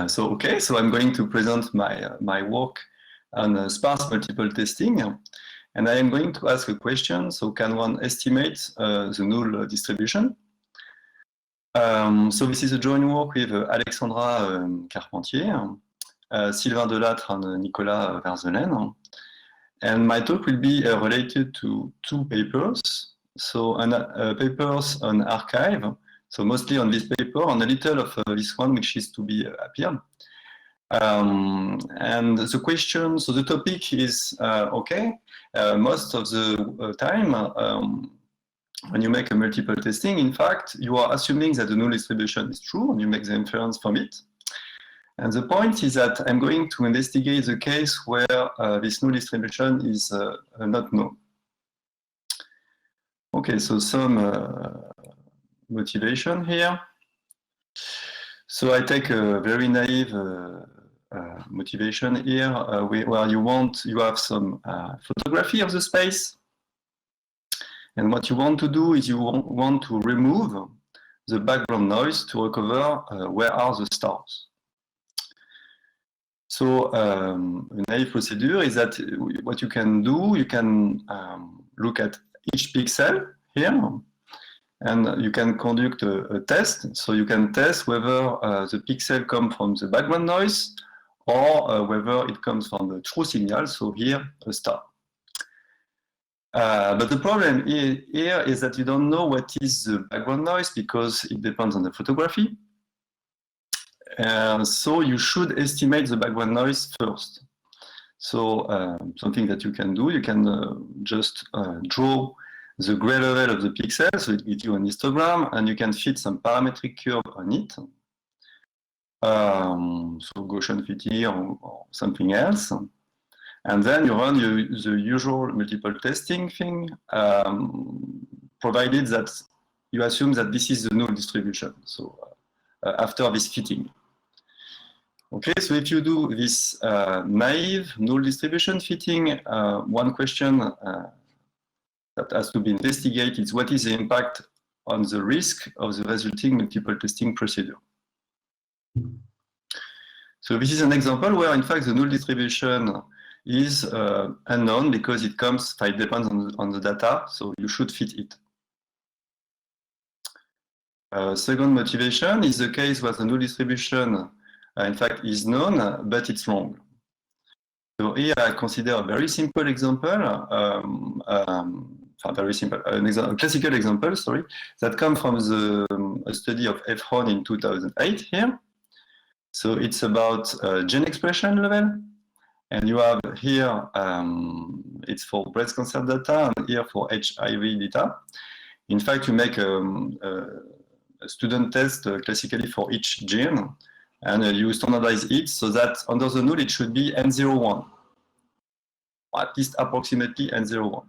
So I'm going to present my work on sparse multiple testing, and I am going to ask a question. So can one estimate the null distribution? So this is a joint work with Alexandra Carpentier, Sylvain Delattre, and Nicolas Verzelen. And my talk will be related to two papers. So papers on arXiv, so mostly on this paper, and a little of this one, which is to be appeared. And the question, so the topic is, most of the time, when you make a multiple testing, in fact, you are assuming that the null distribution is true, and you make the inference from it. And the point is that I'm going to investigate the case where this null distribution is not known. Okay, so some motivation here. So I take a very naive motivation here, where you have some photography of the space. And what you want to do is you want to remove the background noise to recover where are the stars. So a naive procedure is that what you can do, you can look at each pixel here, and you can conduct a test. So you can test whether the pixel comes from the background noise or whether it comes from the true signal, so here, a star. But the problem here is that you don't know what is the background noise because it depends on the photography. So you should estimate the background noise first. So something that you can do, you can just draw the gray level of the pixel, so it gives you an histogram, and you can fit some parametric curve on it. So Gaussian fitting or something else. And then you run the usual multiple testing thing, provided that you assume that this is the null distribution. So after this fitting. Okay, so if you do this naive null distribution fitting, one question that has to be investigated is what is the impact on the risk of the resulting multiple testing procedure. So this is an example where, in fact, the null distribution is unknown because it depends on the data, so you should fit it. Second motivation is the case where the null distribution, in fact, is known, but it's wrong. So here I consider a very simple example, a classical example, sorry, that comes from a study of Efron in 2008 here. So it's about gene expression level. And you have here, it's for breast cancer data, and here for HIV data. In fact, you make a student test classically for each gene, and you standardize it so that under the null it should be N01, or at least approximately N01.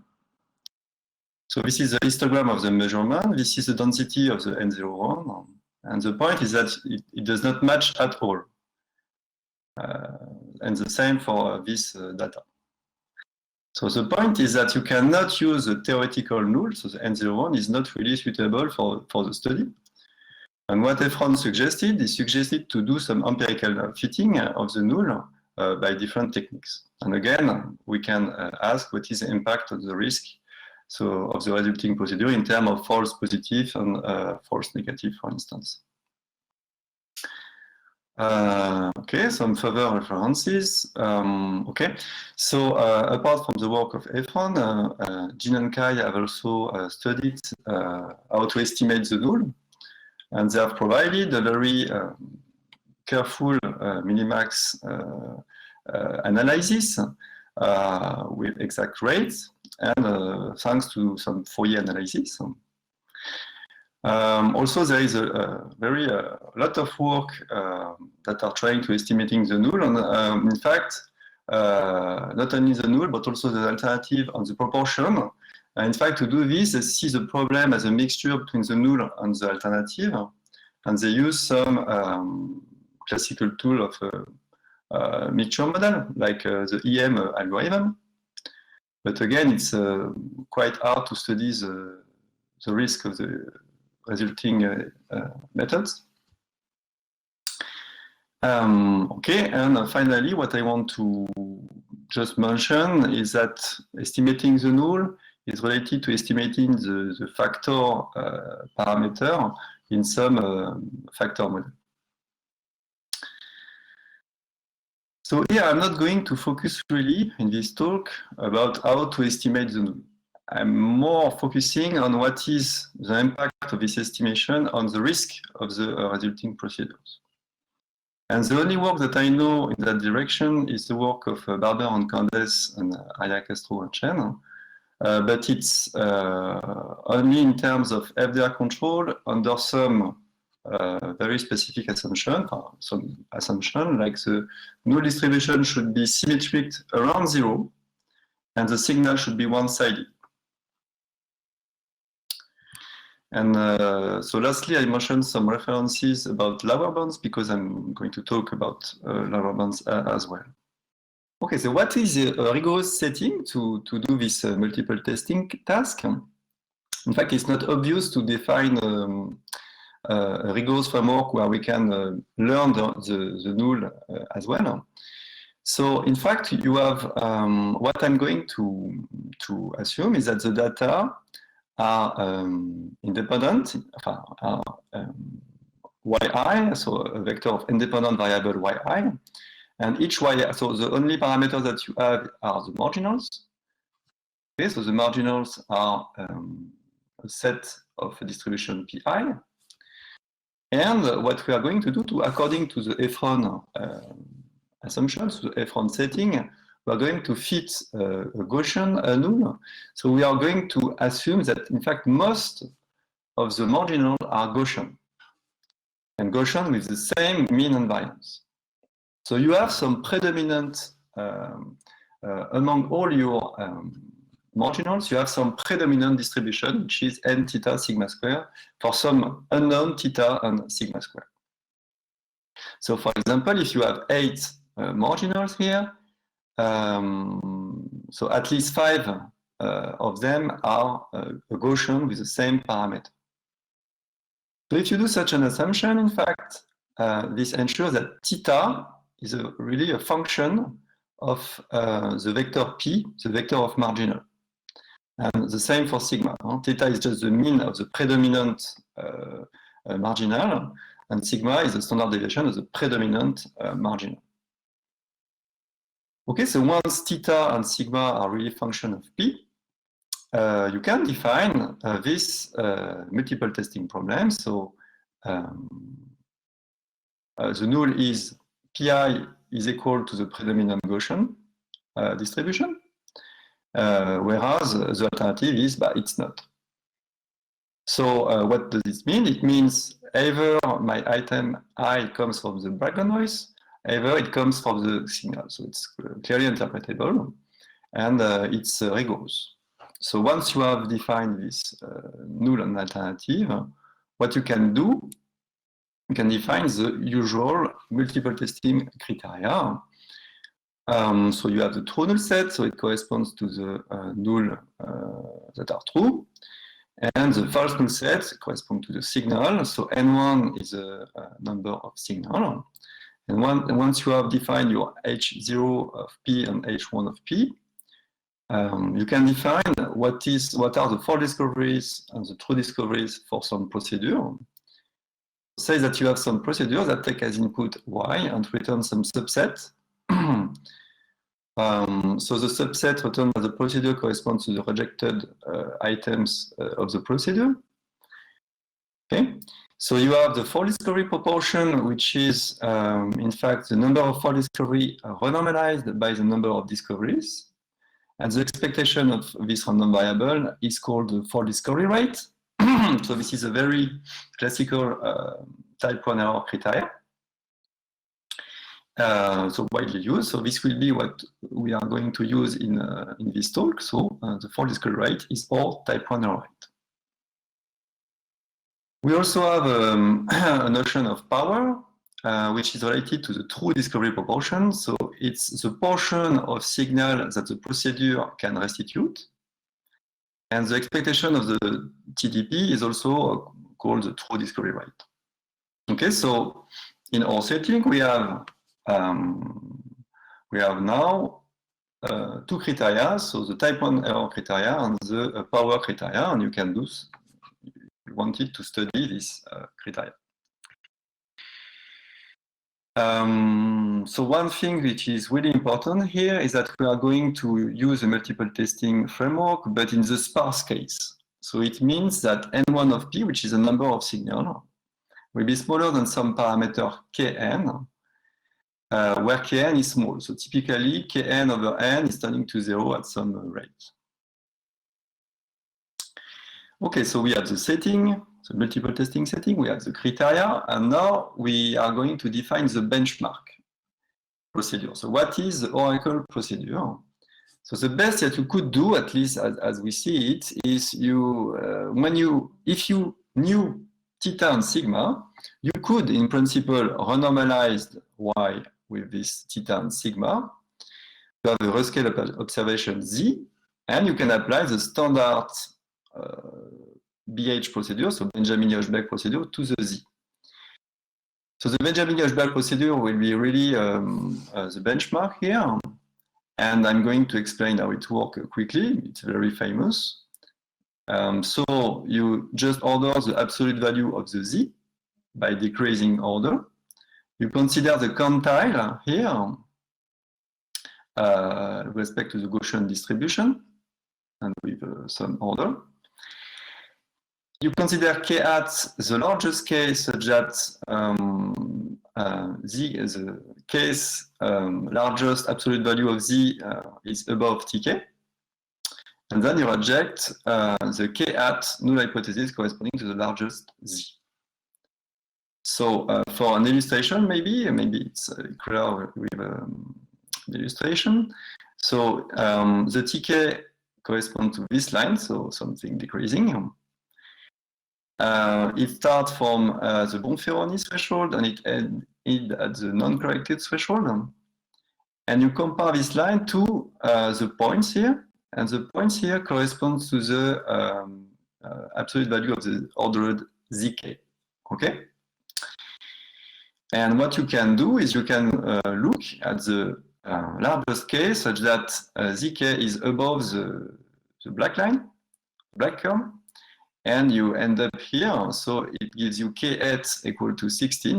So this is the histogram of the measurement. This is the density of the N01. And the point is that it does not match at all. And the same for this data. So the point is that you cannot use a theoretical null, so the N01 is not really suitable for the study. And what Efron suggested, he suggested to do some empirical fitting of the null by different techniques. And again, we can ask what is the impact of the risk, so of the resulting procedure in terms of false positive and false negative, for instance. Okay, some further references. Okay, so apart from the work of Efron, Jin and Kai have also studied how to estimate the null, and they have provided a very careful minimax analysis with exact rates, and thanks to some Fourier analysis. Also, there is a very lot of work that are trying to estimating the null, and in fact, not only the null, but also the alternative and the proportion. And in fact, to do this, they see the problem as a mixture between the null and the alternative, and they use some classical tool of mixture model, like the EM algorithm. But again, it's quite hard to study the risk of the resulting methods. Okay, and finally, what I want to just mention is that estimating the null is related to estimating the factor parameter in some factor model. So here I'm not going to focus really in this talk about how to estimate the null. I'm more focusing on what is the impact of this estimation on the risk of the resulting procedures. And the only work that I know in that direction is the work of Barber and Candes and Aya Castro and Chen. But it's only in terms of FDR control under some very specific assumption, like the null distribution should be symmetric around 0, and the signal should be one-sided. And so lastly, I mentioned some references about lower bounds because I'm going to talk about lower bounds as well. Okay, so what is a rigorous setting to do this multiple testing task? In fact, it's not obvious to define a rigorous framework where we can learn the null as well. So in fact, you have what I'm going to assume is that the data are independent, yi, so a vector of independent variable yi, and each yi, so the only parameters that you have are the marginals. Okay, so the marginals are a set of a distribution pi. And what we are going to do, according to the Efron assumptions, the Efron setting, we are going to fit a Gaussian null. So we are going to assume that, in fact, most of the marginals are Gaussian, and Gaussian with the same mean and variance. So you have some predominant, among all your marginals, you have some predominant distribution, which is n theta sigma square, for some unknown theta and sigma square. So for example, if you have 8 marginals here, so at least 5 of them are a Gaussian with the same parameter. So if you do such an assumption, in fact, this ensures that theta is really a function of the vector p, the vector of marginal. And the same for sigma. Theta is just the mean of the predominant marginal, and sigma is the standard deviation of the predominant marginal. Okay, so once theta and sigma are really function of p, you can define this multiple testing problem. So the null is pi is equal to the predominant Gaussian distribution, whereas the alternative is, but it's not. So what does this mean? It means either my item I comes from the background noise, either it comes from the signal. So it's clearly interpretable, and it's rigorous. So once you have defined this null and alternative, what you can do, you can define the usual multiple testing criteria. So you have the true null set, so it corresponds to the null that are true. And the false null set corresponds to the signal. So N1 is a number of signal. And once you have defined your H0 of P and H1 of P, you can define what are the false discoveries and the true discoveries for some procedure. Say that you have some procedure that take as input y and return some subset. So the subset returned by the procedure corresponds to the rejected items of the procedure. Okay, so you have the false discovery proportion, which is in fact the number of false discovery renormalized by the number of discoveries. And the expectation of this random variable is called the false discovery rate. So this is a very classical type 1 error criteria. So widely used. So this will be what we are going to use in this talk. So the false discovery rate is our type 1 error rate. We also have a notion of power, which is related to the true discovery proportion. So it's the portion of signal that the procedure can restitute. And the expectation of the TDP is also called the true discovery rate. Okay, so in our setting, we have now two criteria, so the type 1 error criteria and the power criteria, and you can do, you wanted to study this criteria. So one thing which is really important here is that we are going to use a multiple testing framework, but in the sparse case. So it means that n1 of p, which is a number of signals, will be smaller than some parameter kn, where kn is small. So typically, kn over n is turning to 0 at some rate. Okay, so we have the setting, the multiple testing setting, we have the criteria, and now we are going to define the benchmark procedure. So what is the Oracle procedure? So the best that you could do, at least as we see it, is if you knew theta and sigma, you could, in principle, renormalize y with this theta and sigma. You have a rescale observation z, and you can apply the standard BH procedure, so Benjamin-Hirschberg procedure, to the z. So the Benjamin-Hirschberg procedure will be really the benchmark here, and I'm going to explain how it works quickly. It's very famous. So you just order the absolute value of the z by decreasing order. You consider the quantile here with respect to the Gaussian distribution and with some order. You consider k at the largest case such that the case largest absolute value of z is above tk. And then you reject the k at null hypothesis corresponding to the largest z. So for an illustration, maybe it's clear with the illustration. So the tk corresponds to this line, so something decreasing. It starts from the Bonferroni threshold and it ends at the non-corrected threshold. And you compare this line to the points here, and the points here corresponds to the absolute value of the ordered zk. Okay? And what you can do is you can look at the largest case such that zk is above the black line, black curve. And you end up here, so it gives you k8 equal to 16,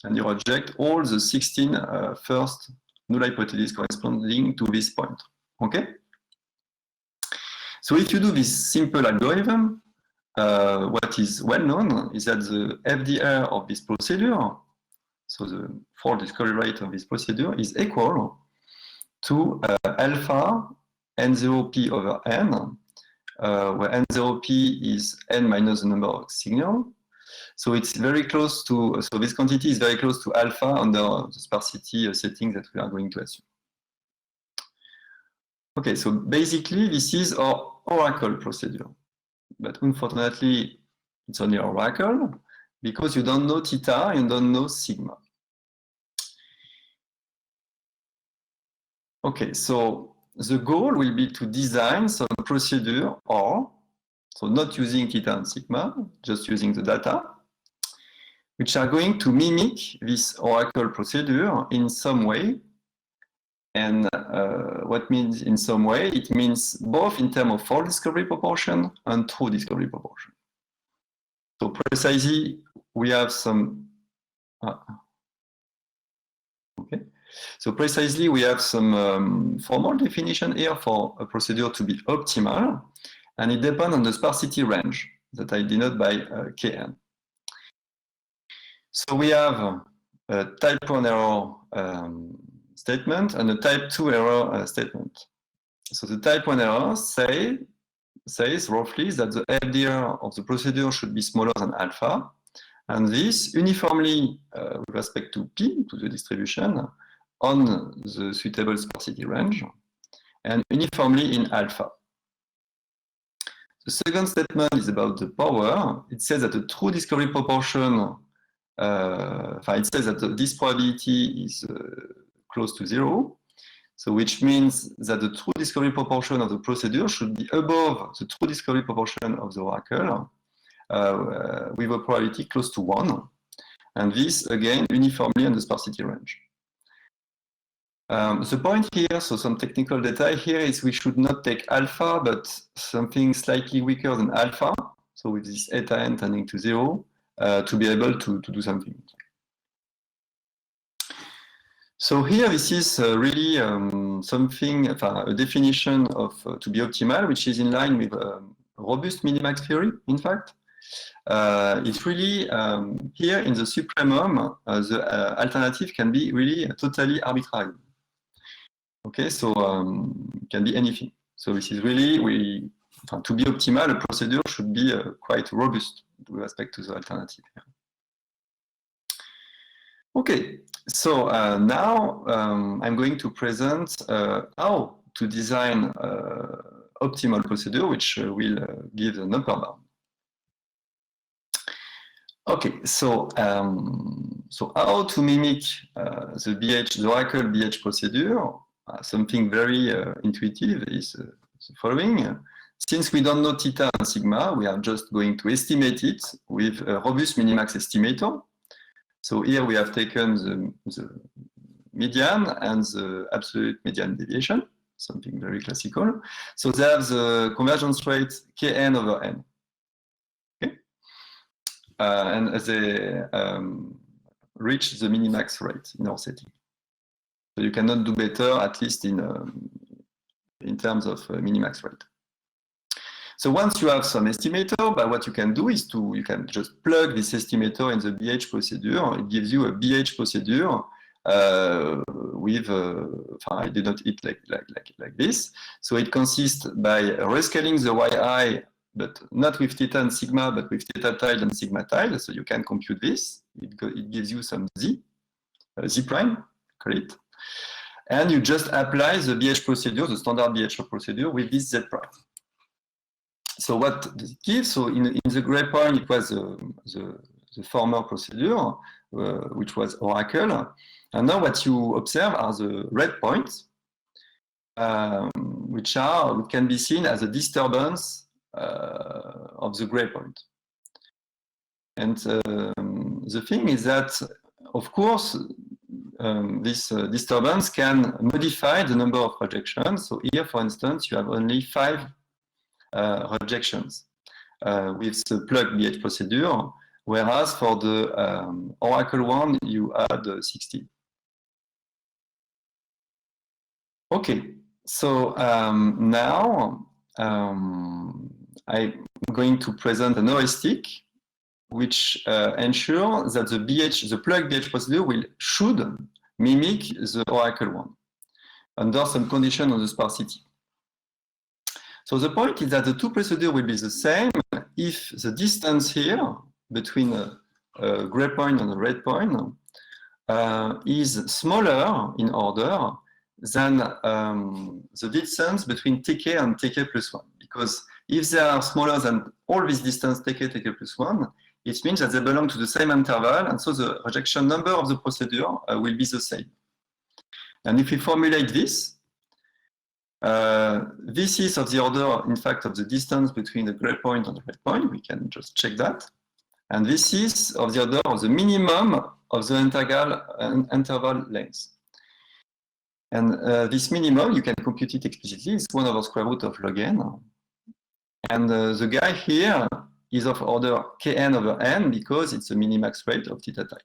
and you reject all the 16 first null hypotheses corresponding to this point. Okay? So if you do this simple algorithm, what is well known is that the FDR of this procedure, so the fault discovery rate of this procedure, is equal to alpha n0p over n, where n0p is n minus the number of signal. So it's very close to, so this quantity is very close to alpha under the sparsity setting that we are going to assume. Okay, so basically this is our Oracle procedure. But unfortunately, it's only Oracle because you don't know theta, you don't know sigma. Okay, so the goal will be to design some procedure, or so not using theta and sigma, just using the data, which are going to mimic this Oracle procedure in some way. And what means in some way? It means both in terms of fault discovery proportion and true discovery proportion. So precisely, we have some. Okay. So precisely, we have some formal definition here for a procedure to be optimal, and it depends on the sparsity range that I denote by Kn. So we have a type 1 error statement and a type 2 error statement. So the type 1 error says roughly that the FDR of the procedure should be smaller than alpha, and this uniformly with respect to P, to the distribution, on the suitable sparsity range, and uniformly in alpha. The second statement is about the power. It says that the true discovery proportion, it says that this probability is close to 0, so which means that the true discovery proportion of the procedure should be above the true discovery proportion of the Oracle with a probability close to 1. and this again uniformly on the sparsity range. The point here, so some technical data here, is we should not take alpha, but something slightly weaker than alpha, so with this eta n tending to 0, to be able to do something. So here, this is really something, a definition of to be optimal, which is in line with robust minimax theory, in fact. It's really here in the supremum, the alternative can be really totally arbitrary. Okay, so it can be anything. So this is really, to be optimal, a procedure should be quite robust with respect to the alternative here. Okay, so now I'm going to present how to design optimal procedure, which will give an upper bound. Okay, so how to mimic the Oracle BH procedure? Something very intuitive is the following. Since we don't know theta and sigma, we are just going to estimate it with a robust minimax estimator. So here we have taken the median and the absolute median deviation, something very classical. So they have the convergence rate Kn over n. Okay? And they reach the minimax rate in our setting. So you cannot do better, at least in terms of minimax rate. So once you have some estimator, but what you can do is you can just plug this estimator in the BH procedure. It gives you a BH procedure with, I did not eat like this. So it consists by rescaling the yi, but not with theta and sigma, but with theta tilde and sigma tilde. So you can compute this. It gives you some z prime, call it. And you just apply the BH procedure, the standard BH procedure, with this z prime. So what does it give? So in the gray point, it was the former procedure, which was Oracle. And now what you observe are the red points, which can be seen as a disturbance of the gray point. And the thing is that, of course, this disturbance can modify the number of projections. So here, for instance, you have only 5 rejections with the plug BH procedure, whereas for the Oracle one, you add 16. Okay, so now I'm going to present an heuristic which ensures that the plug BH procedure should mimic the Oracle one under some condition on the sparsity. So the point is that the two procedures will be the same if the distance here between a gray point and a red point is smaller in order than the distance between Tk and Tk plus 1. Because if they are smaller than all this distance Tk plus 1, it means that they belong to the same interval, and so the rejection number of the procedure will be the same. And if we formulate this, this is of the order, in fact, of the distance between the gray point and the red point. We can just check that. And this is of the order of the minimum of the interval length. And this minimum, you can compute it explicitly. It's 1 over square root of log n. And the guy here is of order Kn over n because it's the minimax rate of theta tilde.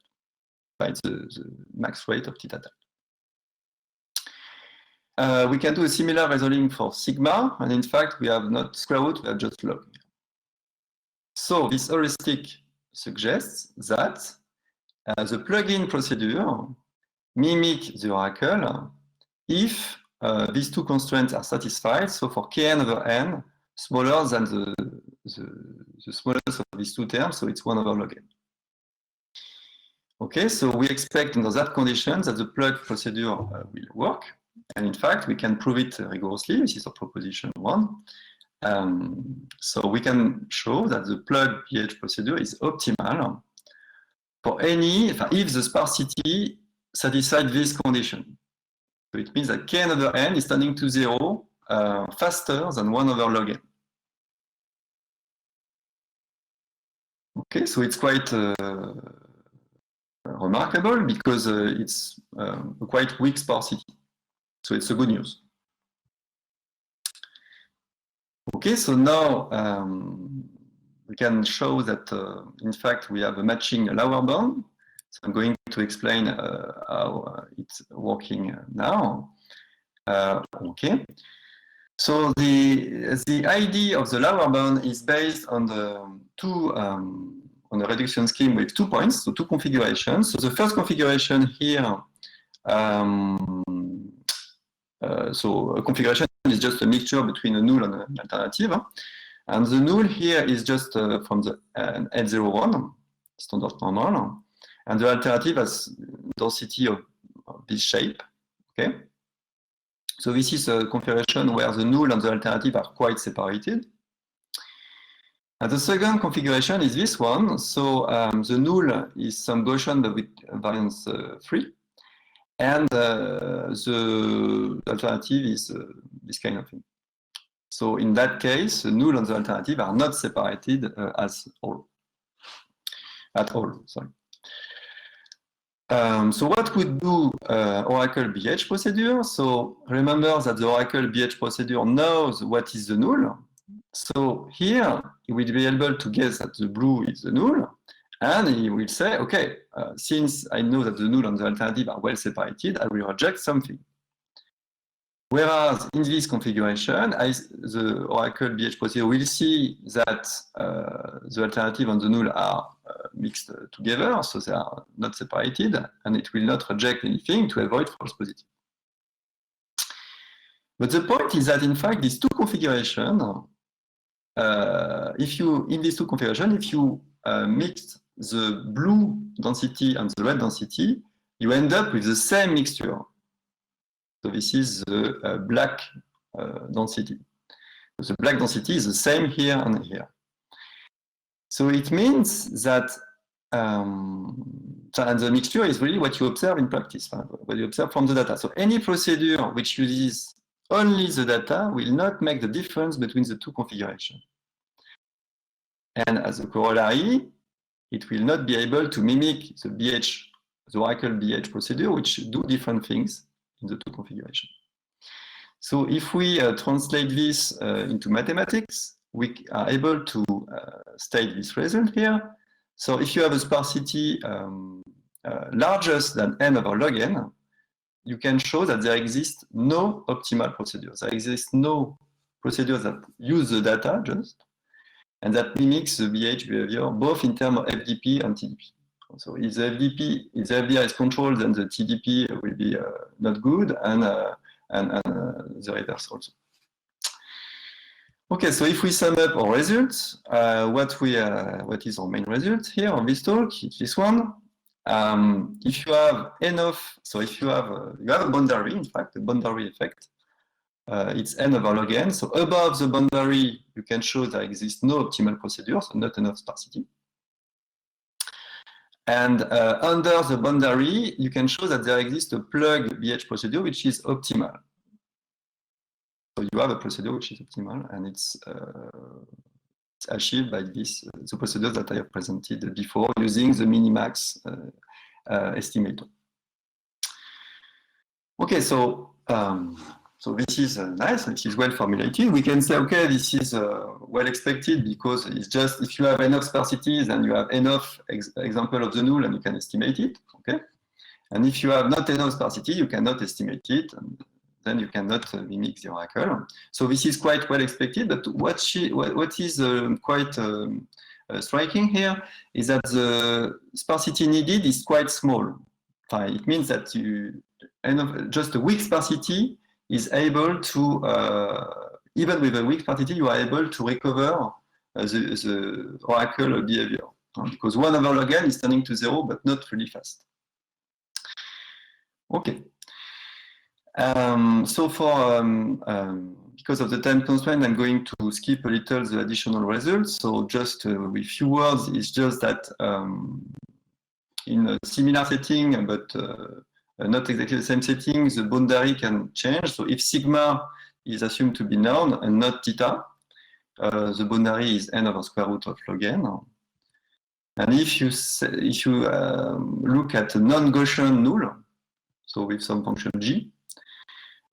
It's the max rate of theta tilde. We can do a similar reasoning for sigma, and in fact, we have not square root, we have just log. So this heuristic suggests that the plug-in procedure mimics the Oracle if these two constraints are satisfied. So for Kn over n, smaller than the smallest of these two terms, so it's 1 over log n. Okay, so we expect under that condition that the plug procedure will work. And in fact, we can prove it rigorously. This is our proposition 1. So we can show that the plug BH procedure is optimal for any, if the sparsity satisfies this condition. So it means that Kn over n is tending to 0 faster than 1 over log n. Okay, so it's quite remarkable because it's a quite weak sparsity. So it's a good news. Okay, so now we can show that in fact we have a matching lower bound. So I'm going to explain how it's working now. Okay. So the idea of the lower bound is based on the on a reduction scheme with 2 points, so 2 configurations. So the first configuration here, so a configuration is just a mixture between a null and an alternative, and the null here is just from the N01 standard normal, and the alternative has density of this shape. Okay. So this is a configuration where the null and the alternative are quite separated. And the second configuration is this one. So the null is some Gaussian but with variance 3. And the alternative is this kind of thing. So in that case, the null and the alternative are not separated at all. Sorry. So what would do Oracle BH procedure? So remember that the Oracle BH procedure knows what is the null. So here he will be able to guess that the blue is the null, and he will say, okay, since I know that the null and the alternative are well separated, I will reject something. Whereas in this configuration, the Oracle BH procedure will see that the alternative and the null are mixed together, so they are not separated, and it will not reject anything to avoid false positive. But the point is that in fact these two configurations, in these two configurations, if you mix the blue density and the red density, you end up with the same mixture. So this is the black density. The black density is the same here and here. So it means that, and the mixture is really what you observe in practice, what you observe from the data. So any procedure which uses only the data will not make the difference between the two configurations. And as a corollary, it will not be able to mimic the Oracle BH procedure, which do different things in the two configurations. So if we translate this into mathematics, we are able to state this result here. So if you have a sparsity largest than n over log n, you can show that there exists no optimal procedures. There exists no procedures that use the data just, and that mimics the BH behavior, both in terms of FDP and TDP. So if the FDR is controlled, then the TDP will be not good, and the reverse also. Okay, so if we sum up our results, what is our main result here on this talk? It's this one. If you have enough, so if you have a boundary, in fact, a boundary effect, it's n over log n. So above the boundary, you can show there exists no optimal procedure, so not enough sparsity. And under the boundary, you can show that there exists a plug BH procedure which is optimal. So you have a procedure which is optimal, and it's achieved by this the procedure that I have presented before using the minimax estimator. Okay, so so this is nice, it is well formulated. We can say, okay, this is well expected because it's just if you have enough sparsities and you have enough example of the null and you can estimate it, okay? And if you have not enough sparsity, you cannot estimate it, and then you cannot mimic the Oracle. So this is quite well expected, but what is quite striking here is that the sparsity needed is quite small. It means that just a weak sparsity is able to, even with a weak sparsity, you are able to recover the Oracle behavior. Because 1 over log n is turning to 0, but not really fast. Okay. So for, because of the time constraint, I'm going to skip a little the additional results. So just with few words, it's just that in a similar setting, but not exactly the same setting, the boundary can change. So if sigma is assumed to be known and not theta, the boundary is n over square root of log n. And if you look at a non-Gaussian null, so with some function g,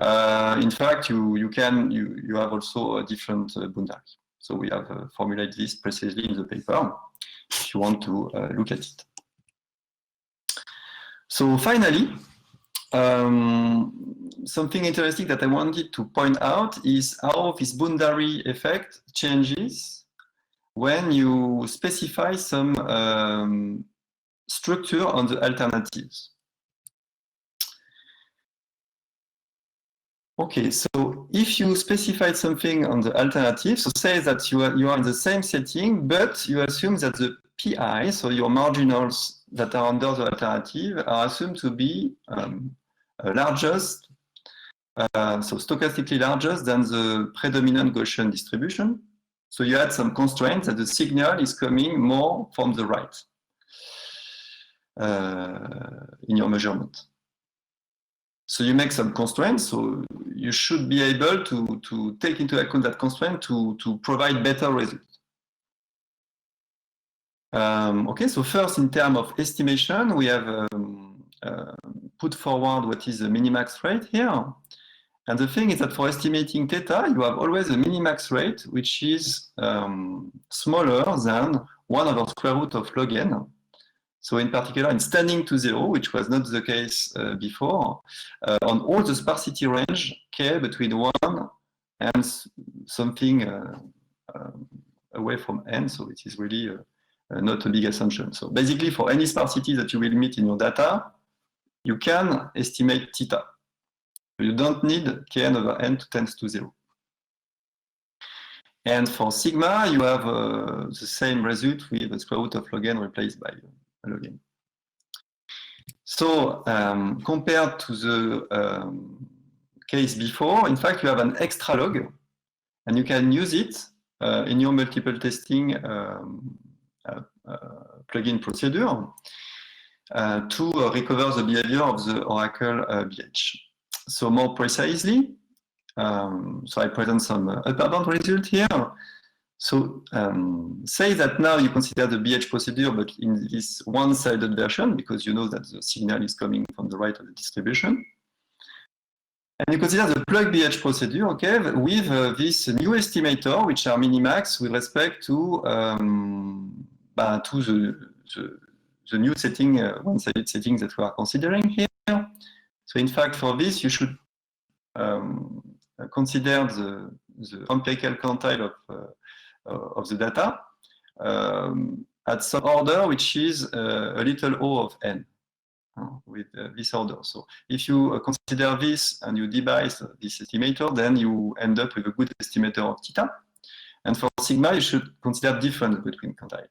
in fact, you have also a different boundary. So we have formulated this precisely in the paper if you want to look at it. So finally, something interesting that I wanted to point out is how this boundary effect changes when you specify some structure on the alternatives. Okay, so if you specify something on the alternative, so say that you are in the same setting, but you assume that the PI, so your marginals that are under the alternative, are assumed to be largest, so stochastically largest than the predominant Gaussian distribution. So you add some constraints that the signal is coming more from the right in your measurement. So you make some constraints, so you should be able to take into account that constraint to provide better results. Okay, so first in terms of estimation, we have put forward what is the minimax rate here. And the thing is that for estimating theta, you have always a minimax rate, which is smaller than 1/√of log n. So in particular, in standing to 0, which was not the case before, on all the sparsity range, k between 1 and something away from n, so it is really not a big assumption. So basically, for any sparsity that you will meet in your data, you can estimate theta. You don't need kn/n to tends to 0. And for sigma, you have the same result with the square root of log n replaced by log n. So compared to the case before, in fact, you have an extra log, and you can use it in your multiple testing plugin procedure to recover the behavior of the Oracle BH. So more precisely, so I present some upper bound result here. So say that now you consider the BH procedure, but in this one-sided version, because you know that the signal is coming from the right of the distribution. And you consider the plug BH procedure, okay, with this new estimator, which are minimax with respect to the new setting, one-sided setting that we are considering here. So in fact, for this, you should consider the empirical quantile of the data at some order which is a little O of n with this order. So if you consider this and you devise this estimator, then you end up with a good estimator of theta. And for sigma, you should consider difference between quantile.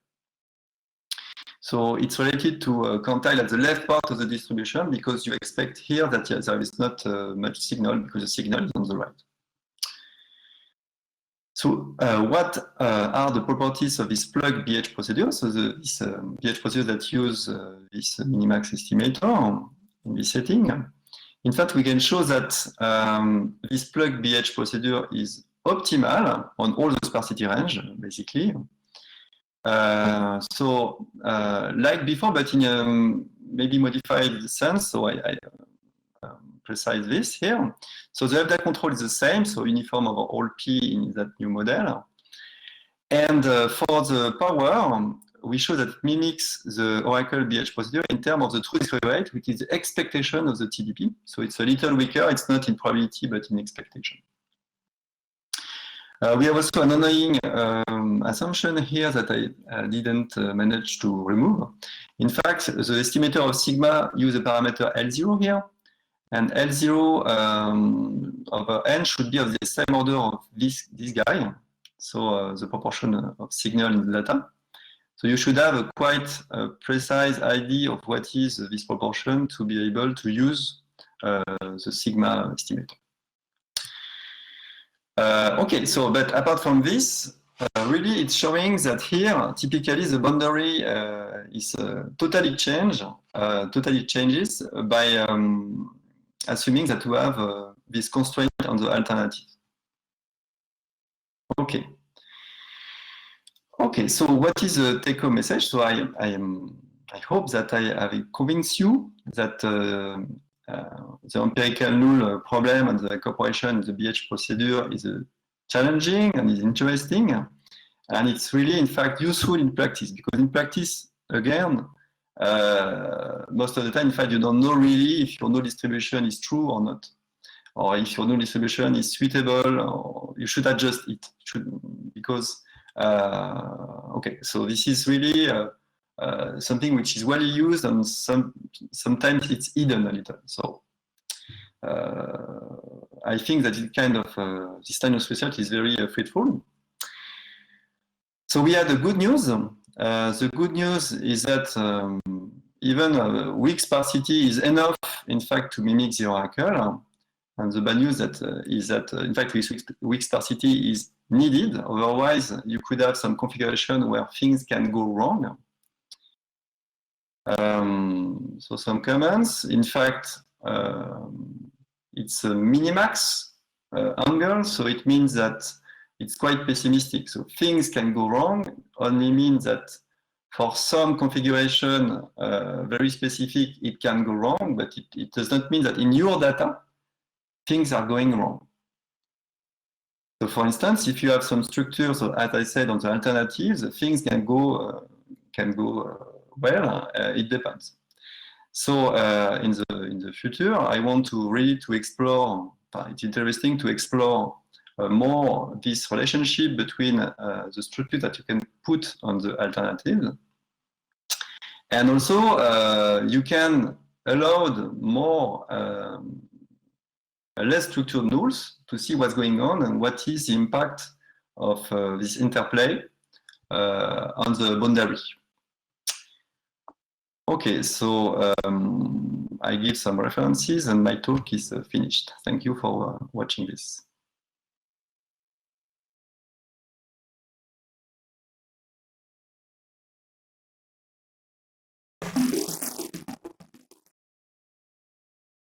So it's related to quantile at the left part of the distribution because you expect here that there is not much signal because the signal is on the right. So what are the properties of this plug BH procedure? So this BH procedure that use this minimax estimator in this setting. In fact, we can show that this plug BH procedure is optimal on all the sparsity range, basically. So like before, but in a maybe modified sense, so I precise this here. So the lambda control is the same, so uniform over all P in that new model. And for the power, we show that it mimics the Oracle BH procedure in terms of the true discovery rate, which is the expectation of the TDP. So it's a little weaker, it's not in probability, but in expectation. We have also an annoying assumption here that I didn't manage to remove. In fact, the estimator of sigma uses a parameter L0 here, and L0 over n should be of the same order of this guy, so the proportion of signal in the data. So you should have a quite precise idea of what is this proportion to be able to use the sigma estimator. Okay, so but apart from this, really it's showing that here typically the boundary is totally changes by assuming that we have this constraint on the alternative. Okay. Okay, so what is the take-home message? So I hope that I have convinced you that the empirical null problem and the incorporation in the BH procedure is challenging and is interesting. And it's really, in fact, useful in practice, because in practice, again, most of the time, in fact, you don't know really if your null distribution is true or not, or if your null distribution is suitable, or you should adjust it. Because, okay, so this is really something which is well used, and sometimes it's hidden a little. So I think that it kind of, this kind of research is very fruitful. So we had the good news. The good news is that even weak sparsity is enough, in fact, to mimic the oracle. And the bad news is that, in fact, weak sparsity is needed. Otherwise, you could have some configuration where things can go wrong. So some comments. In fact, it's a minimax angle, so it means that it's quite pessimistic. So things can go wrong only means that for some configuration, very specific, it can go wrong, but it does not mean that in your data, things are going wrong. So for instance, if you have some structures, so as I said on the alternatives, things can go well, it depends. So in the future, I want to really to explore, it's interesting to explore more this relationship between the structure that you can put on the alternative. And also you can allow more less structured nulls to see what's going on and what is the impact of this interplay on the boundary. Okay, so I give some references and my talk is finished. Thank you for watching this.